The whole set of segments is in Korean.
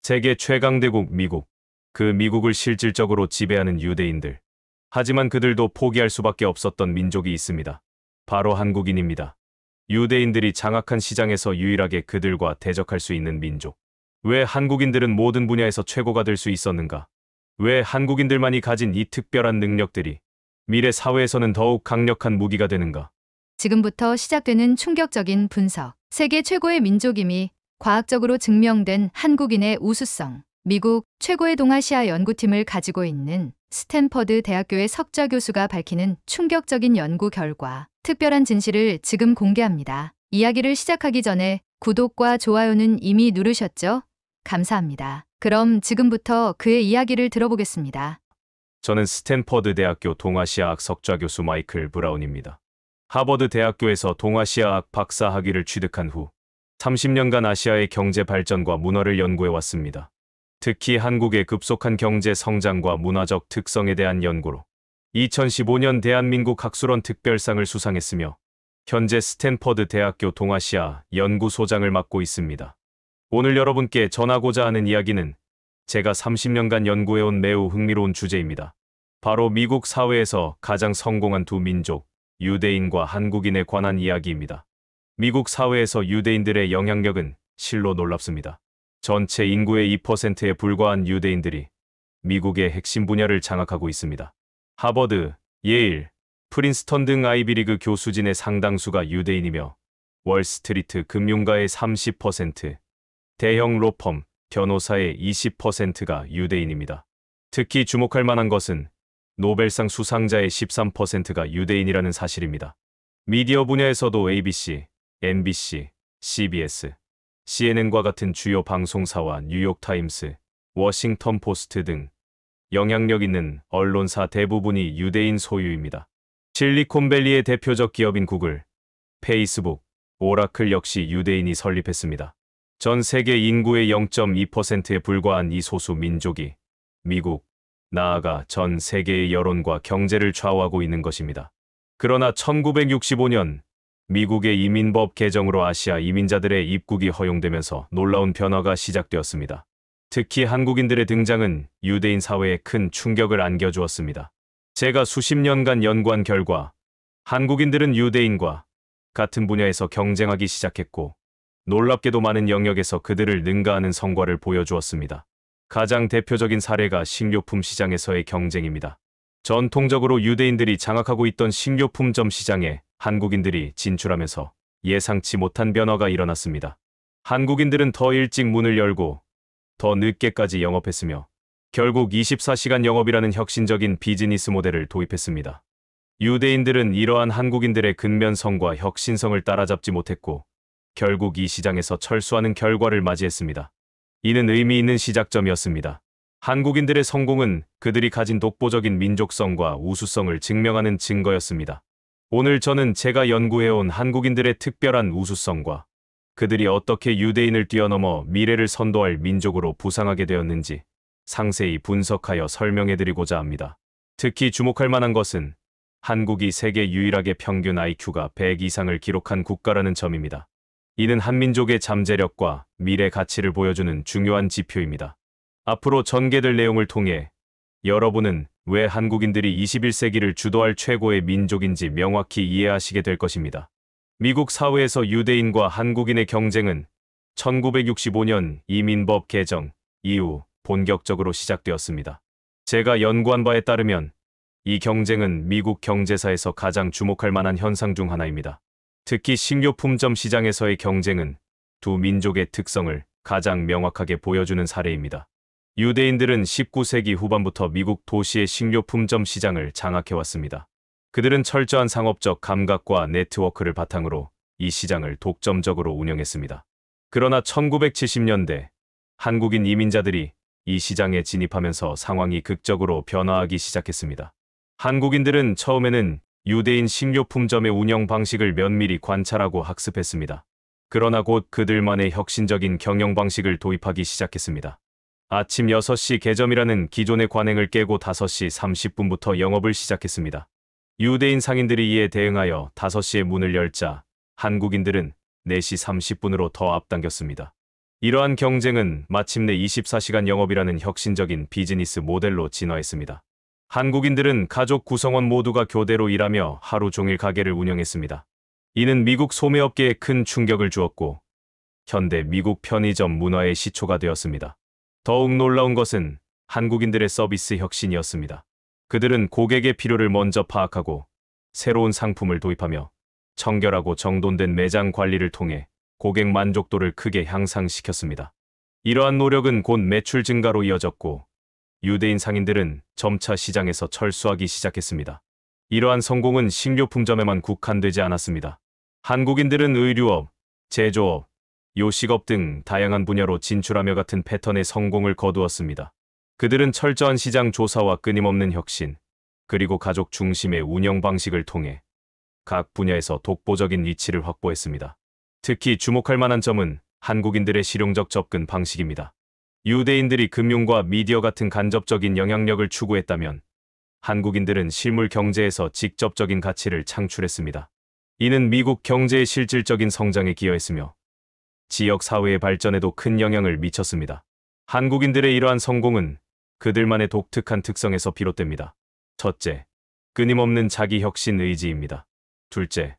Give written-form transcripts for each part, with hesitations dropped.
세계 최강대국 미국. 그 미국을 실질적으로 지배하는 유대인들. 하지만 그들도 포기할 수밖에 없었던 민족이 있습니다. 바로 한국인입니다. 유대인들이 장악한 시장에서 유일하게 그들과 대적할 수 있는 민족. 왜 한국인들은 모든 분야에서 최고가 될 수 있었는가? 왜 한국인들만이 가진 이 특별한 능력들이 미래 사회에서는 더욱 강력한 무기가 되는가? 지금부터 시작되는 충격적인 분석. 세계 최고의 민족임이 과학적으로 증명된 한국인의 우수성. 미국 최고의 동아시아 연구팀을 가지고 있는 스탠퍼드 대학교의 석좌 교수가 밝히는 충격적인 연구 결과. 특별한 진실을 지금 공개합니다. 이야기를 시작하기 전에 구독과 좋아요는 이미 누르셨죠? 감사합니다. 그럼 지금부터 그의 이야기를 들어보겠습니다. 저는 스탠퍼드 대학교 동아시아학 석좌 교수 마이클 브라운입니다. 하버드 대학교에서 동아시아학 박사 학위를 취득한 후 30년간 아시아의 경제 발전과 문화를 연구해 왔습니다. 특히 한국의 급속한 경제 성장과 문화적 특성에 대한 연구로 2015년 대한민국 학술원 특별상을 수상했으며 현재 스탠퍼드 대학교 동아시아 연구소장을 맡고 있습니다. 오늘 여러분께 전하고자 하는 이야기는 제가 30년간 연구해온 매우 흥미로운 주제입니다. 바로 미국 사회에서 가장 성공한 두 민족, 유대인과 한국인에 관한 이야기입니다. 미국 사회에서 유대인들의 영향력은 실로 놀랍습니다. 전체 인구의 2%에 불과한 유대인들이 미국의 핵심 분야를 장악하고 있습니다. 하버드, 예일, 프린스턴 등 아이비리그 교수진의 상당수가 유대인이며 월스트리트 금융가의 30%, 대형 로펌, 변호사의 20%가 유대인입니다. 특히 주목할 만한 것은 노벨상 수상자의 13%가 유대인이라는 사실입니다. 미디어 분야에서도 ABC, MBC, CBS, CNN과 같은 주요 방송사와 뉴욕타임스, 워싱턴 포스트 등 영향력 있는 언론사 대부분이 유대인 소유입니다. 실리콘밸리의 대표적 기업인 구글, 페이스북, 오라클 역시 유대인이 설립했습니다. 전 세계 인구의 0.2%에 불과한 이 소수 민족이 미국, 나아가 전 세계의 여론과 경제를 좌우하고 있는 것입니다. 그러나 1965년 미국의 이민법 개정으로 아시아 이민자들의 입국이 허용되면서 놀라운 변화가 시작되었습니다. 특히 한국인들의 등장은 유대인 사회에 큰 충격을 안겨주었습니다. 제가 수십 년간 연구한 결과 한국인들은 유대인과 같은 분야에서 경쟁하기 시작했고 놀랍게도 많은 영역에서 그들을 능가하는 성과를 보여주었습니다. 가장 대표적인 사례가 식료품 시장에서의 경쟁입니다. 전통적으로 유대인들이 장악하고 있던 식료품점 시장에 한국인들이 진출하면서 예상치 못한 변화가 일어났습니다. 한국인들은 더 일찍 문을 열고 더 늦게까지 영업했으며 결국 24시간 영업이라는 혁신적인 비즈니스 모델을 도입했습니다. 유대인들은 이러한 한국인들의 근면성과 혁신성을 따라잡지 못했고 결국 이 시장에서 철수하는 결과를 맞이했습니다. 이는 의미 있는 시작점이었습니다. 한국인들의 성공은 그들이 가진 독보적인 민족성과 우수성을 증명하는 증거였습니다. 오늘 저는 제가 연구해온 한국인들의 특별한 우수성과 그들이 어떻게 유대인을 뛰어넘어 미래를 선도할 민족으로 부상하게 되었는지 상세히 분석하여 설명해드리고자 합니다. 특히 주목할 만한 것은 한국이 세계 유일하게 평균 IQ가 100 이상을 기록한 국가라는 점입니다. 이는 한민족의 잠재력과 미래 가치를 보여주는 중요한 지표입니다. 앞으로 전개될 내용을 통해 여러분은 왜 한국인들이 21세기를 주도할 최고의 민족인지 명확히 이해하시게 될 것입니다. 미국 사회에서 유대인과 한국인의 경쟁은 1965년 이민법 개정 이후 본격적으로 시작되었습니다. 제가 연구한 바에 따르면 이 경쟁은 미국 경제사에서 가장 주목할 만한 현상 중 하나입니다. 특히 식료품점 시장에서의 경쟁은 두 민족의 특성을 가장 명확하게 보여주는 사례입니다. 유대인들은 19세기 후반부터 미국 도시의 식료품점 시장을 장악해왔습니다. 그들은 철저한 상업적 감각과 네트워크를 바탕으로 이 시장을 독점적으로 운영했습니다. 그러나 1970년대 한국인 이민자들이 이 시장에 진입하면서 상황이 극적으로 변화하기 시작했습니다. 한국인들은 처음에는 유대인 식료품점의 운영 방식을 면밀히 관찰하고 학습했습니다. 그러나 곧 그들만의 혁신적인 경영 방식을 도입하기 시작했습니다. 아침 6시 개점이라는 기존의 관행을 깨고 5시 30분부터 영업을 시작했습니다. 유대인 상인들이 이에 대응하여 5시에 문을 열자 한국인들은 4시 30분으로 더 앞당겼습니다. 이러한 경쟁은 마침내 24시간 영업이라는 혁신적인 비즈니스 모델로 진화했습니다. 한국인들은 가족 구성원 모두가 교대로 일하며 하루 종일 가게를 운영했습니다. 이는 미국 소매업계에 큰 충격을 주었고 현대 미국 편의점 문화의 시초가 되었습니다. 더욱 놀라운 것은 한국인들의 서비스 혁신이었습니다. 그들은 고객의 필요를 먼저 파악하고 새로운 상품을 도입하며 청결하고 정돈된 매장 관리를 통해 고객 만족도를 크게 향상시켰습니다. 이러한 노력은 곧 매출 증가로 이어졌고 유대인 상인들은 점차 시장에서 철수하기 시작했습니다. 이러한 성공은 식료품점에만 국한되지 않았습니다. 한국인들은 의류업, 제조업, 요식업 등 다양한 분야로 진출하며 같은 패턴의 성공을 거두었습니다. 그들은 철저한 시장 조사와 끊임없는 혁신, 그리고 가족 중심의 운영 방식을 통해 각 분야에서 독보적인 위치를 확보했습니다. 특히 주목할 만한 점은 한국인들의 실용적 접근 방식입니다. 유대인들이 금융과 미디어 같은 간접적인 영향력을 추구했다면 한국인들은 실물 경제에서 직접적인 가치를 창출했습니다. 이는 미국 경제의 실질적인 성장에 기여했으며 지역 사회의 발전에도 큰 영향을 미쳤습니다. 한국인들의 이러한 성공은 그들만의 독특한 특성에서 비롯됩니다. 첫째, 끊임없는 자기 혁신 의지입니다. 둘째,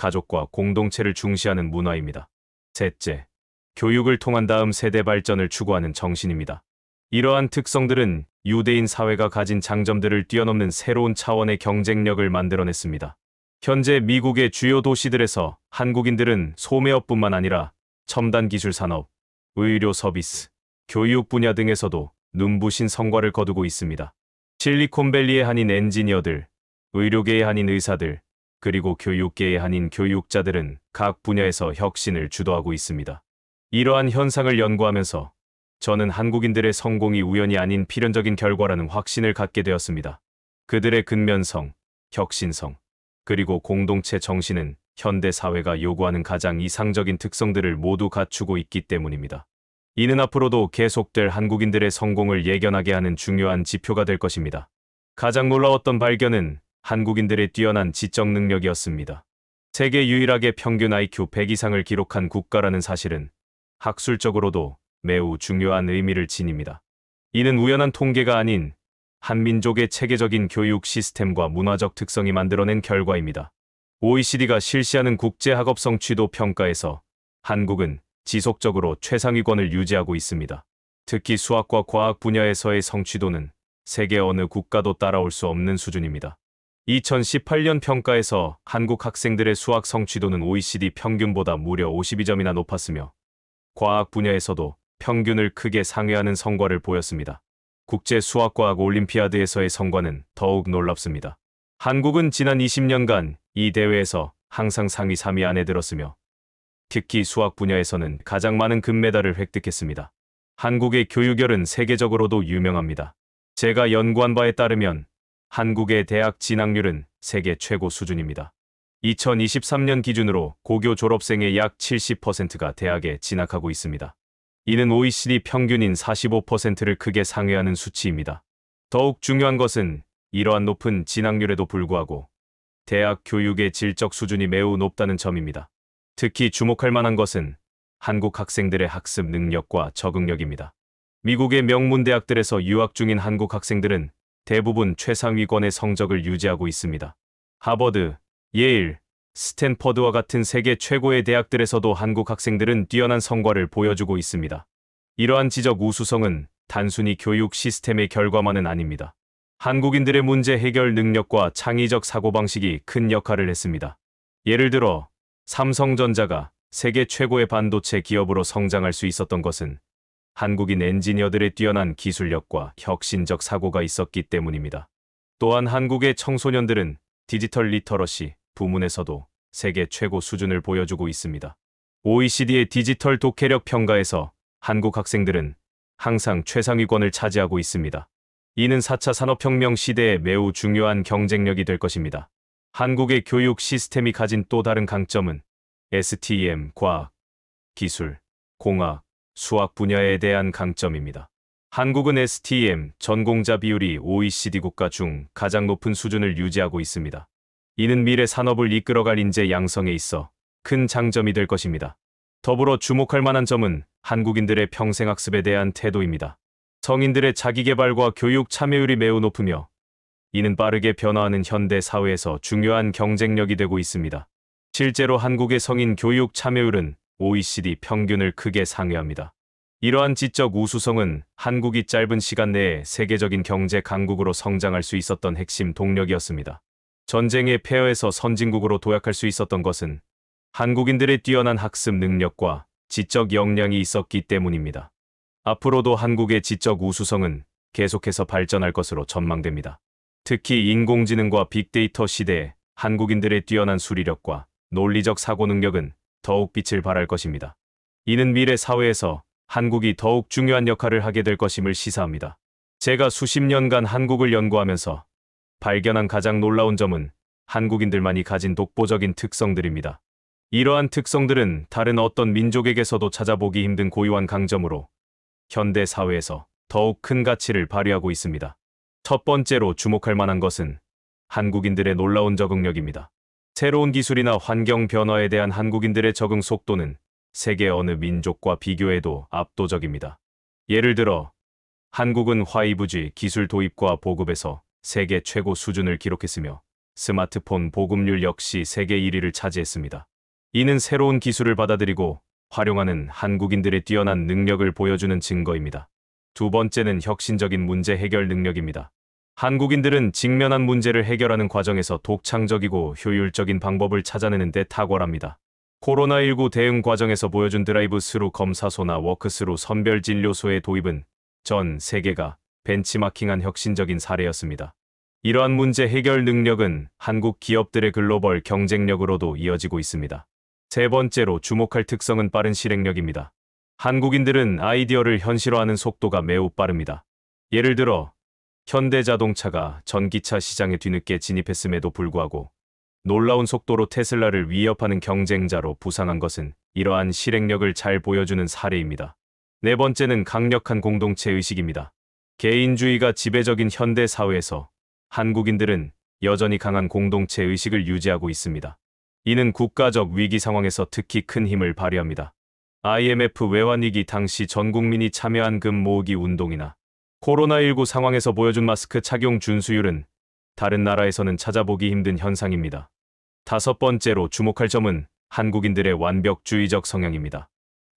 가족과 공동체를 중시하는 문화입니다. 셋째, 교육을 통한 다음 세대 발전을 추구하는 정신입니다. 이러한 특성들은 유대인 사회가 가진 장점들을 뛰어넘는 새로운 차원의 경쟁력을 만들어냈습니다. 현재 미국의 주요 도시들에서 한국인들은 소매업뿐만 아니라 첨단 기술 산업, 의료 서비스, 교육 분야 등에서도 눈부신 성과를 거두고 있습니다. 실리콘밸리의 한인 엔지니어들, 의료계의 한인 의사들, 그리고 교육계의 한인 교육자들은 각 분야에서 혁신을 주도하고 있습니다. 이러한 현상을 연구하면서 저는 한국인들의 성공이 우연이 아닌 필연적인 결과라는 확신을 갖게 되었습니다. 그들의 근면성, 혁신성, 그리고 공동체 정신은 현대 사회가 요구하는 가장 이상적인 특성들을 모두 갖추고 있기 때문입니다. 이는 앞으로도 계속될 한국인들의 성공을 예견하게 하는 중요한 지표가 될 것입니다. 가장 놀라웠던 발견은 한국인들의 뛰어난 지적 능력이었습니다. 세계 유일하게 평균 IQ 100 이상을 기록한 국가라는 사실은 학술적으로도 매우 중요한 의미를 지닙니다. 이는 우연한 통계가 아닌 한민족의 체계적인 교육 시스템과 문화적 특성이 만들어낸 결과입니다. OECD가 실시하는 국제학업 성취도 평가에서 한국은 지속적으로 최상위권을 유지하고 있습니다. 특히 수학과 과학 분야에서의 성취도는 세계 어느 국가도 따라올 수 없는 수준입니다. 2018년 평가에서 한국 학생들의 수학 성취도는 OECD 평균보다 무려 52점이나 높았으며 과학 분야에서도 평균을 크게 상회하는 성과를 보였습니다. 국제 수학과학 올림피아드에서의 성과는 더욱 놀랍습니다. 한국은 지난 20년간 이 대회에서 항상 상위 3위 안에 들었으며 특히 수학 분야에서는 가장 많은 금메달을 획득했습니다. 한국의 교육열은 세계적으로도 유명합니다. 제가 연구한 바에 따르면 한국의 대학 진학률은 세계 최고 수준입니다. 2023년 기준으로 고교 졸업생의 약 70%가 대학에 진학하고 있습니다. 이는 OECD 평균인 45%를 크게 상회하는 수치입니다. 더욱 중요한 것은 이러한 높은 진학률에도 불구하고 대학 교육의 질적 수준이 매우 높다는 점입니다. 특히 주목할 만한 것은 한국 학생들의 학습 능력과 적응력입니다. 미국의 명문 대학들에서 유학 중인 한국 학생들은 대부분 최상위권의 성적을 유지하고 있습니다. 하버드, 예일, 스탠퍼드와 같은 세계 최고의 대학들에서도 한국 학생들은 뛰어난 성과를 보여주고 있습니다. 이러한 지적 우수성은 단순히 교육 시스템의 결과만은 아닙니다. 한국인들의 문제 해결 능력과 창의적 사고방식이 큰 역할을 했습니다. 예를 들어 삼성전자가 세계 최고의 반도체 기업으로 성장할 수 있었던 것은 한국인 엔지니어들의 뛰어난 기술력과 혁신적 사고가 있었기 때문입니다. 또한 한국의 청소년들은 디지털 리터러시 부문에서도 세계 최고 수준을 보여주고 있습니다. OECD의 디지털 독해력 평가에서 한국 학생들은 항상 최상위권을 차지하고 있습니다. 이는 4차 산업혁명 시대에 매우 중요한 경쟁력이 될 것입니다. 한국의 교육 시스템이 가진 또 다른 강점은 STEM, 과학, 기술, 공학, 수학 분야에 대한 강점입니다. 한국은 STEM 전공자 비율이 OECD 국가 중 가장 높은 수준을 유지하고 있습니다. 이는 미래 산업을 이끌어갈 인재 양성에 있어 큰 장점이 될 것입니다. 더불어 주목할 만한 점은 한국인들의 평생학습에 대한 태도입니다. 성인들의 자기계발과 교육 참여율이 매우 높으며 이는 빠르게 변화하는 현대 사회에서 중요한 경쟁력이 되고 있습니다. 실제로 한국의 성인 교육 참여율은 OECD 평균을 크게 상회합니다. 이러한 지적 우수성은 한국이 짧은 시간 내에 세계적인 경제 강국으로 성장할 수 있었던 핵심 동력이었습니다. 전쟁의 폐허에서 선진국으로 도약할 수 있었던 것은 한국인들의 뛰어난 학습 능력과 지적 역량이 있었기 때문입니다. 앞으로도 한국의 지적 우수성은 계속해서 발전할 것으로 전망됩니다. 특히 인공지능과 빅데이터 시대에 한국인들의 뛰어난 수리력과 논리적 사고 능력은 더욱 빛을 발할 것입니다. 이는 미래 사회에서 한국이 더욱 중요한 역할을 하게 될 것임을 시사합니다. 제가 수십 년간 한국을 연구하면서 발견한 가장 놀라운 점은 한국인들만이 가진 독보적인 특성들입니다. 이러한 특성들은 다른 어떤 민족에게서도 찾아보기 힘든 고유한 강점으로 현대 사회에서 더욱 큰 가치를 발휘하고 있습니다. 첫 번째로 주목할 만한 것은 한국인들의 놀라운 적응력입니다. 새로운 기술이나 환경 변화에 대한 한국인들의 적응 속도는 세계 어느 민족과 비교해도 압도적입니다. 예를 들어 한국은 화이브지 기술 도입과 보급에서 세계 최고 수준을 기록했으며 스마트폰 보급률 역시 세계 1위를 차지했습니다. 이는 새로운 기술을 받아들이고 활용하는 한국인들의 뛰어난 능력을 보여주는 증거입니다. 두 번째는 혁신적인 문제 해결 능력입니다. 한국인들은 직면한 문제를 해결하는 과정에서 독창적이고 효율적인 방법을 찾아내는 데 탁월합니다. 코로나19 대응 과정에서 보여준 드라이브 스루 검사소나 워크스루 선별진료소의 도입은 전 세계가 벤치마킹한 혁신적인 사례였습니다. 이러한 문제 해결 능력은 한국 기업들의 글로벌 경쟁력으로도 이어지고 있습니다. 세 번째로 주목할 특성은 빠른 실행력입니다. 한국인들은 아이디어를 현실화하는 속도가 매우 빠릅니다. 예를 들어 현대자동차가 전기차 시장에 뒤늦게 진입했음에도 불구하고 놀라운 속도로 테슬라를 위협하는 경쟁자로 부상한 것은 이러한 실행력을 잘 보여주는 사례입니다. 네 번째는 강력한 공동체 의식입니다. 개인주의가 지배적인 현대 사회에서 한국인들은 여전히 강한 공동체 의식을 유지하고 있습니다. 이는 국가적 위기 상황에서 특히 큰 힘을 발휘합니다. IMF 외환위기 당시 전 국민이 참여한 금 모으기 운동이나 코로나19 상황에서 보여준 마스크 착용 준수율은 다른 나라에서는 찾아보기 힘든 현상입니다. 다섯 번째로 주목할 점은 한국인들의 완벽주의적 성향입니다.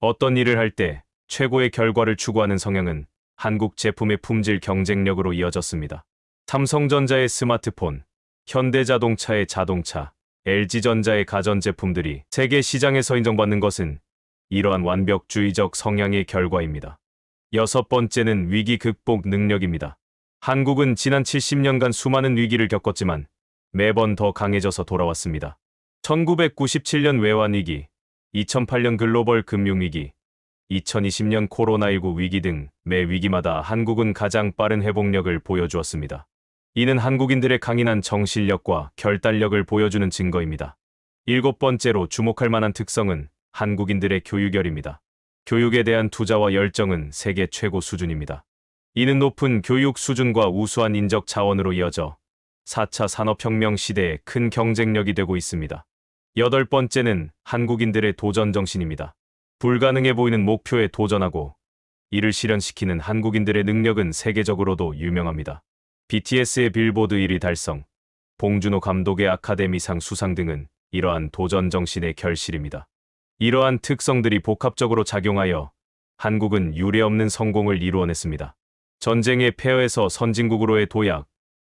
어떤 일을 할 때 최고의 결과를 추구하는 성향은 한국 제품의 품질 경쟁력으로 이어졌습니다. 삼성전자의 스마트폰, 현대자동차의 자동차, LG전자의 가전제품들이 세계 시장에서 인정받는 것은 이러한 완벽주의적 성향의 결과입니다. 여섯 번째는 위기 극복 능력입니다. 한국은 지난 70년간 수많은 위기를 겪었지만 매번 더 강해져서 돌아왔습니다. 1997년 외환위기, 2008년 글로벌 금융위기, 2020년 코로나19 위기 등 매 위기마다 한국은 가장 빠른 회복력을 보여주었습니다. 이는 한국인들의 강인한 정신력과 결단력을 보여주는 증거입니다. 일곱 번째로 주목할 만한 특성은 한국인들의 교육열입니다. 교육에 대한 투자와 열정은 세계 최고 수준입니다. 이는 높은 교육 수준과 우수한 인적 자원으로 이어져 4차 산업혁명 시대에 큰 경쟁력이 되고 있습니다. 여덟 번째는 한국인들의 도전 정신입니다. 불가능해 보이는 목표에 도전하고 이를 실현시키는 한국인들의 능력은 세계적으로도 유명합니다. BTS의 빌보드 1위 달성, 봉준호 감독의 아카데미상 수상 등은 이러한 도전 정신의 결실입니다. 이러한 특성들이 복합적으로 작용하여 한국은 유례없는 성공을 이루어냈습니다. 전쟁의 폐허에서 선진국으로의 도약,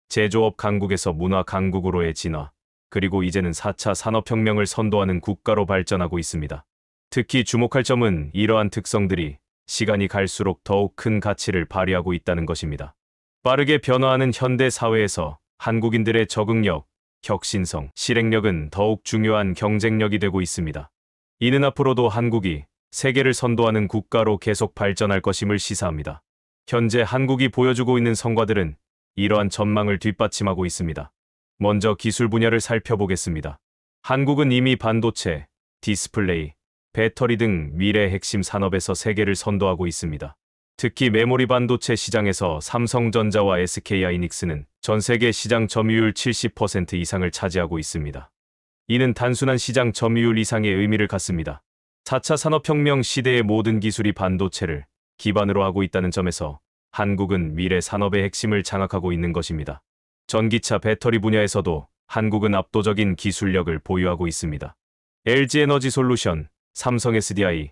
제조업 강국에서 문화 강국으로의 진화, 그리고 이제는 4차 산업혁명을 선도하는 국가로 발전하고 있습니다. 특히 주목할 점은 이러한 특성들이 시간이 갈수록 더욱 큰 가치를 발휘하고 있다는 것입니다. 빠르게 변화하는 현대 사회에서 한국인들의 적응력, 혁신성, 실행력은 더욱 중요한 경쟁력이 되고 있습니다. 이는 앞으로도 한국이 세계를 선도하는 국가로 계속 발전할 것임을 시사합니다. 현재 한국이 보여주고 있는 성과들은 이러한 전망을 뒷받침하고 있습니다. 먼저 기술 분야를 살펴보겠습니다. 한국은 이미 반도체, 디스플레이, 배터리 등 미래 핵심 산업에서 세계를 선도하고 있습니다. 특히 메모리 반도체 시장에서 삼성전자와 SK하이닉스는 전 세계 시장 점유율 70% 이상을 차지하고 있습니다. 이는 단순한 시장 점유율 이상의 의미를 갖습니다. 4차 산업혁명 시대의 모든 기술이 반도체를 기반으로 하고 있다는 점에서 한국은 미래 산업의 핵심을 장악하고 있는 것입니다. 전기차 배터리 분야에서도 한국은 압도적인 기술력을 보유하고 있습니다. LG에너지솔루션, 삼성 SDI,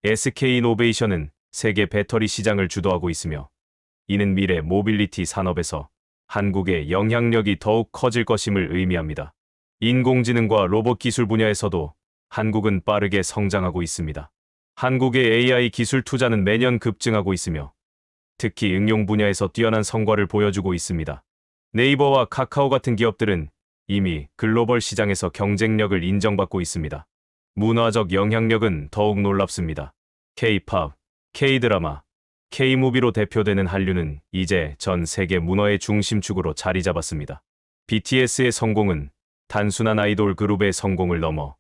SK이노베이션은 세계 배터리 시장을 주도하고 있으며 이는 미래 모빌리티 산업에서 한국의 영향력이 더욱 커질 것임을 의미합니다. 인공지능과 로봇 기술 분야에서도 한국은 빠르게 성장하고 있습니다. 한국의 AI 기술 투자는 매년 급증하고 있으며 특히 응용 분야에서 뛰어난 성과를 보여주고 있습니다. 네이버와 카카오 같은 기업들은 이미 글로벌 시장에서 경쟁력을 인정받고 있습니다. 문화적 영향력은 더욱 놀랍습니다. K-팝, K-드라마, K-무비로 대표되는 한류는 이제 전 세계 문화의 중심축으로 자리 잡았습니다. BTS의 성공은 단순한 아이돌 그룹의 성공을 넘어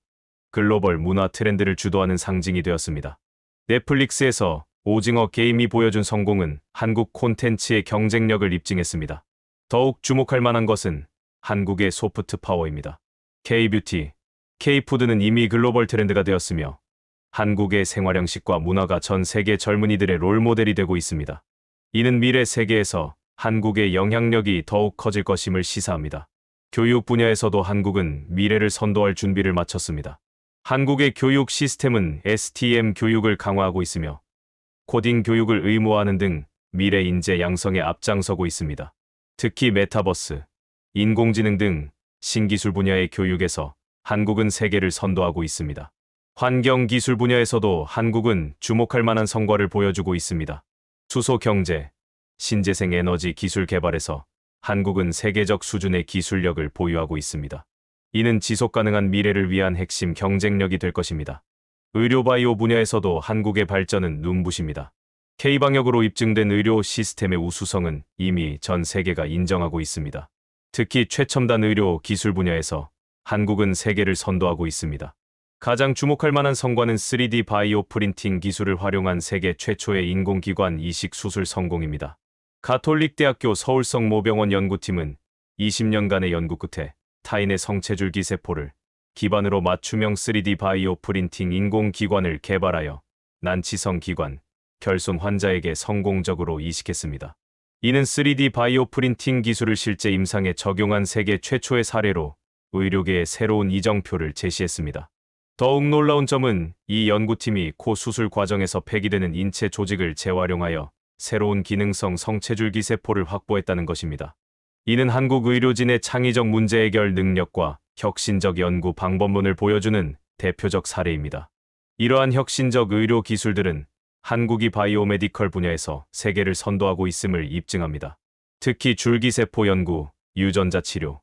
글로벌 문화 트렌드를 주도하는 상징이 되었습니다. 넷플릭스에서 오징어 게임이 보여준 성공은 한국 콘텐츠의 경쟁력을 입증했습니다. 더욱 주목할 만한 것은 한국의 소프트 파워입니다. K-뷰티, K-푸드는 이미 글로벌 트렌드가 되었으며 한국의 생활형식과 문화가 전 세계 젊은이들의 롤모델이 되고 있습니다. 이는 미래 세계에서 한국의 영향력이 더욱 커질 것임을 시사합니다. 교육 분야에서도 한국은 미래를 선도할 준비를 마쳤습니다. 한국의 교육 시스템은 STM 교육을 강화하고 있으며 코딩 교육을 의무화하는 등 미래 인재 양성에 앞장서고 있습니다. 특히 메타버스, 인공지능 등 신기술 분야의 교육에서 한국은 세계를 선도하고 있습니다. 환경기술 분야에서도 한국은 주목할 만한 성과를 보여주고 있습니다. 수소경제, 신재생 에너지 기술 개발에서 한국은 세계적 수준의 기술력을 보유하고 있습니다. 이는 지속가능한 미래를 위한 핵심 경쟁력이 될 것입니다. 의료바이오 분야에서도 한국의 발전은 눈부십니다. K방역으로 입증된 의료 시스템의 우수성은 이미 전 세계가 인정하고 있습니다. 특히 최첨단 의료 기술 분야에서 한국은 세계를 선도하고 있습니다. 가장 주목할 만한 성과는 3D 바이오 프린팅 기술을 활용한 세계 최초의 인공기관 이식 수술 성공입니다. 가톨릭대학교 서울성 모병원 연구팀은 20년간의 연구 끝에 타인의 성체줄기 세포를 기반으로 맞춤형 3D 바이오 프린팅 인공기관을 개발하여 난치성 기관, 결손 환자에게 성공적으로 이식했습니다. 이는 3D 바이오 프린팅 기술을 실제 임상에 적용한 세계 최초의 사례로 의료계의 새로운 이정표를 제시했습니다. 더욱 놀라운 점은 이 연구팀이 코 수술 과정에서 폐기되는 인체 조직을 재활용하여 새로운 기능성 성체줄기 세포를 확보했다는 것입니다. 이는 한국 의료진의 창의적 문제 해결 능력과 혁신적 연구 방법론을 보여주는 대표적 사례입니다. 이러한 혁신적 의료 기술들은 한국이 바이오메디컬 분야에서 세계를 선도하고 있음을 입증합니다. 특히 줄기세포 연구, 유전자 치료,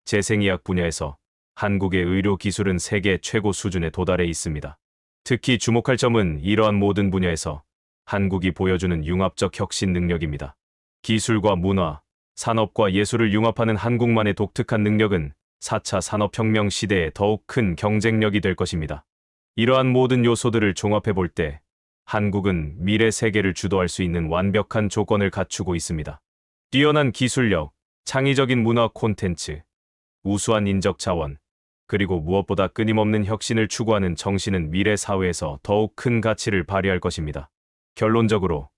재생의학 분야에서 한국의 의료 기술은 세계 최고 수준에 도달해 있습니다. 특히 주목할 점은 이러한 모든 분야에서 한국이 보여주는 융합적 혁신 능력입니다. 기술과 문화, 산업과 예술을 융합하는 한국만의 독특한 능력은 4차 산업혁명 시대에 더욱 큰 경쟁력이 될 것입니다. 이러한 모든 요소들을 종합해 볼 때 한국은 미래 세계를 주도할 수 있는 완벽한 조건을 갖추고 있습니다. 뛰어난 기술력, 창의적인 문화 콘텐츠, 우수한 인적 자원, 그리고 무엇보다 끊임없는 혁신을 추구하는 정신은 미래 사회에서 더욱 큰 가치를 발휘할 것입니다. 결론적으로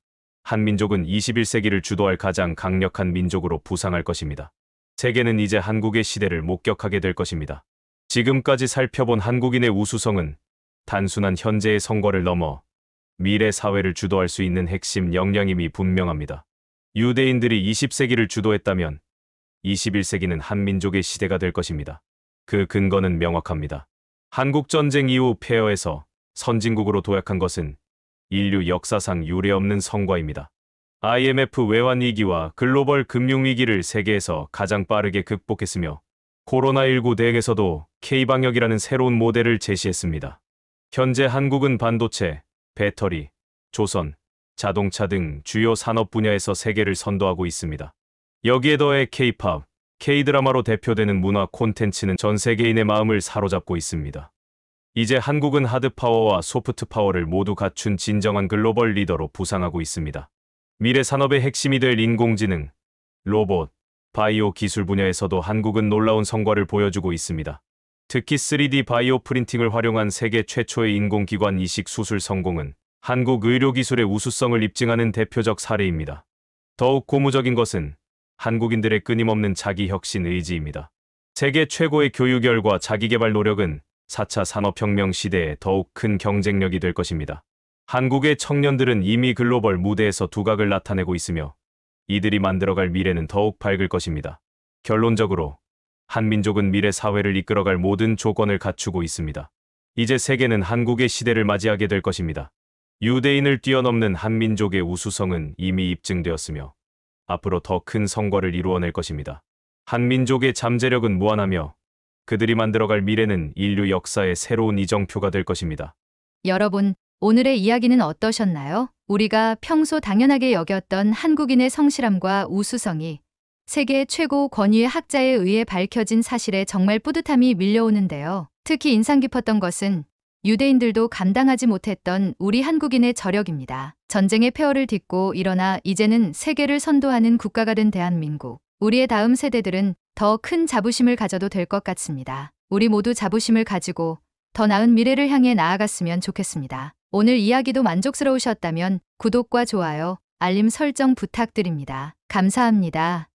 한민족은 21세기를 주도할 가장 강력한 민족으로 부상할 것입니다. 세계는 이제 한국의 시대를 목격하게 될 것입니다. 지금까지 살펴본 한국인의 우수성은 단순한 현재의 성과를 넘어 미래 사회를 주도할 수 있는 핵심 역량임이 분명합니다. 유대인들이 20세기를 주도했다면 21세기는 한민족의 시대가 될 것입니다. 그 근거는 명확합니다. 한국전쟁 이후 폐허에서 선진국으로 도약한 것은 인류 역사상 유례없는 성과입니다. IMF 외환위기와 글로벌 금융위기를 세계에서 가장 빠르게 극복했으며 코로나19 대응에서도 K방역이라는 새로운 모델을 제시했습니다. 현재 한국은 반도체, 배터리, 조선, 자동차 등 주요 산업 분야에서 세계를 선도하고 있습니다. 여기에 더해 K-팝, K-드라마로 대표되는 문화 콘텐츠는 전 세계인의 마음을 사로잡고 있습니다. 이제 한국은 하드파워와 소프트파워를 모두 갖춘 진정한 글로벌 리더로 부상하고 있습니다. 미래 산업의 핵심이 될 인공지능, 로봇, 바이오 기술 분야에서도 한국은 놀라운 성과를 보여주고 있습니다. 특히 3D 바이오 프린팅을 활용한 세계 최초의 인공기관 이식 수술 성공은 한국 의료기술의 우수성을 입증하는 대표적 사례입니다. 더욱 고무적인 것은 한국인들의 끊임없는 자기 혁신 의지입니다. 세계 최고의 교육열과 자기개발 노력은 4차 산업혁명 시대에 더욱 큰 경쟁력이 될 것입니다. 한국의 청년들은 이미 글로벌 무대에서 두각을 나타내고 있으며 이들이 만들어갈 미래는 더욱 밝을 것입니다. 결론적으로 한민족은 미래 사회를 이끌어갈 모든 조건을 갖추고 있습니다. 이제 세계는 한국의 시대를 맞이하게 될 것입니다. 유대인을 뛰어넘는 한민족의 우수성은 이미 입증되었으며 앞으로 더 큰 성과를 이루어낼 것입니다. 한민족의 잠재력은 무한하며 그들이 만들어갈 미래는 인류 역사의 새로운 이정표가 될 것입니다. 여러분, 오늘의 이야기는 어떠셨나요? 우리가 평소 당연하게 여겼던 한국인의 성실함과 우수성이 세계 최고 권위의 학자에 의해 밝혀진 사실에 정말 뿌듯함이 밀려오는데요. 특히 인상 깊었던 것은 유대인들도 감당하지 못했던 우리 한국인의 저력입니다. 전쟁의 폐허를 딛고 일어나 이제는 세계를 선도하는 국가가 된 대한민국. 우리의 다음 세대들은 더 큰 자부심을 가져도 될 것 같습니다. 우리 모두 자부심을 가지고 더 나은 미래를 향해 나아갔으면 좋겠습니다. 오늘 이야기도 만족스러우셨다면 구독과 좋아요, 알림 설정 부탁드립니다. 감사합니다.